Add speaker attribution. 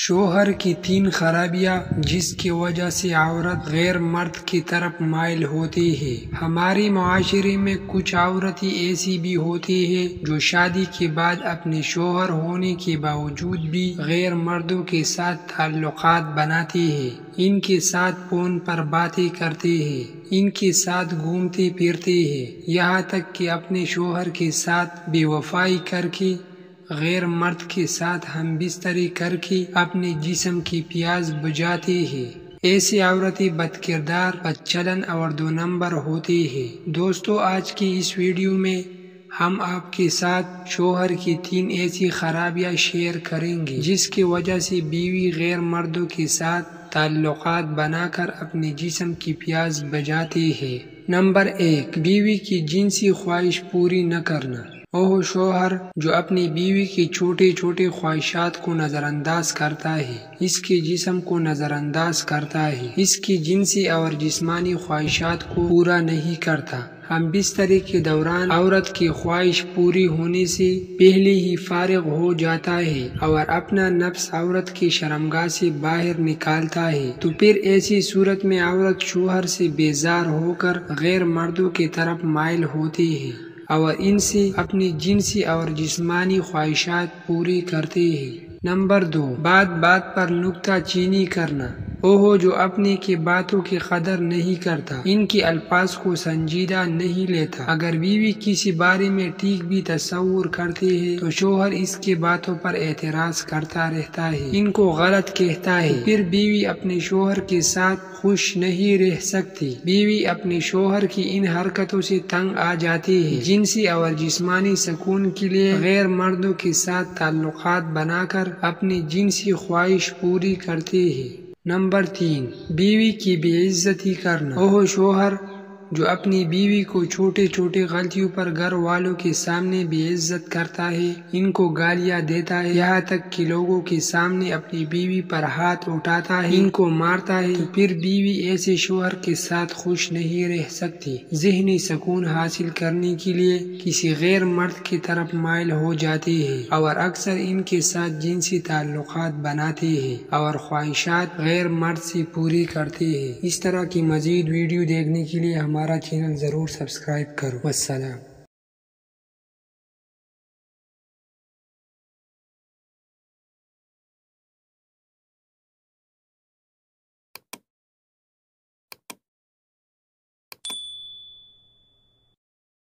Speaker 1: شوہر کی 3 خرابیاں جس کی وجہ سے عورت غیر مرد کی طرف مائل ہوتی ہے۔ ہمارے معاشرے میں کچھ عورتیں ایسی بھی ہوتی ہیں جو شادی کے بعد اپنے شوہر ہونے کے باوجود بھی غیر مردوں کے ساتھ تعلقات بناتی ہیں، ان کے ساتھ فون پر باتیں کرتے ہیں، ان کے ساتھ گھومتے پھرتے ہیں، یہاں تک کہ اپنے شوہر کے ساتھ بے وفائی کر کے، غیر مرد کے ساتھ ہم بستری کر کے اپنے جسم کی پیاس بجھاتے ہیں۔ ایسی عورتیں بد کردار، بد چلن اور 2 نمبر ہوتی ہیں۔ دوستو، آج کی اس ویڈیو میں ہم آپ کے ساتھ شوہر کی 3 ایسی خرابیاں شیئر کریں گے جس کی وجہ سے بیوی غیر مردوں کے ساتھ تعلقات بنا کر اپنے جسم کی پیاس بجھاتی ہے۔ نمبر 1، بیوی کی جنسی خواہش پوری نہ کرنا۔ وہ شوہر جو اپنی بیوی کی چھوٹے چھوٹے خواہشات کو نظر انداز کرتا ہے، اس کے جسم کو نظر انداز کرتا ہے، اس کی جنسی اور جسمانی خواہشات کو پورا نہیں کرتا، ہم بستری کے دوران عورت کی خواہش پوری ہونے سے پہلے ہی فارغ ہو جاتا ہے اور اپنا نفس عورت کی شرمگاہ سے باہر نکالتا ہے، تو پھر ایسی صورت میں عورت شوہر سے بیزار ہو کر غیر مردوں کی طرف مائل ہوتی ہے اور ان سے اپنی جنسی اور جسمانی خواہشات پوری کرتے ہیں۔ نمبر 2، بات بات پر نکتہ چینی کرنا۔ وہ جو اپنے کی باتوں کی قدر نہیں کرتا، ان کے الفاظ کو سنجیدہ نہیں لیتا۔ اگر بیوی کسی بارے میں ٹھیک بھی تصور کرتی ہے تو شوہر اس کی باتوں پر اعتراض کرتا رہتا ہے، ان کو غلط کہتا ہے، پھر بیوی اپنے شوہر کے ساتھ خوش نہیں رہ سکتی۔ بیوی اپنے شوہر کی ان حرکتوں سے تنگ آ جاتی ہے، جنسی اور جسمانی سکون کے لیے غیر مردوں کے ساتھ تعلقات بنا کر اپنی جنسی خواہش پوری کرتی ہے۔ نمبر 3، بیوی کی بے عزتی کرنا۔ وہ شوہر جو اپنی بیوی کو چھوٹے چھوٹے غلطیوں پر گھر والوں کے سامنے بے عزت کرتا ہے، ان کو گالیاں دیتا ہے، یہاں تک کہ لوگوں کے سامنے اپنی بیوی پر ہاتھ اٹھاتا ہے، ان کو مارتا ہے، تو پھر بیوی ایسے شوہر کے ساتھ خوش نہیں رہ سکتی۔ ذہنی سکون حاصل کرنے کے لیے کسی غیر مرد کی طرف مائل ہو جاتی ہے اور اکثر ان کے ساتھ جنسی تعلقات بناتی ہے اور خواہشات غیر مرد سے پوری کرتی ہے۔ اس طرح کی مزید ویڈیو دیکھنے کے لیے ہمارا چینل ضرور سبسکرائب کرو۔ والسلام۔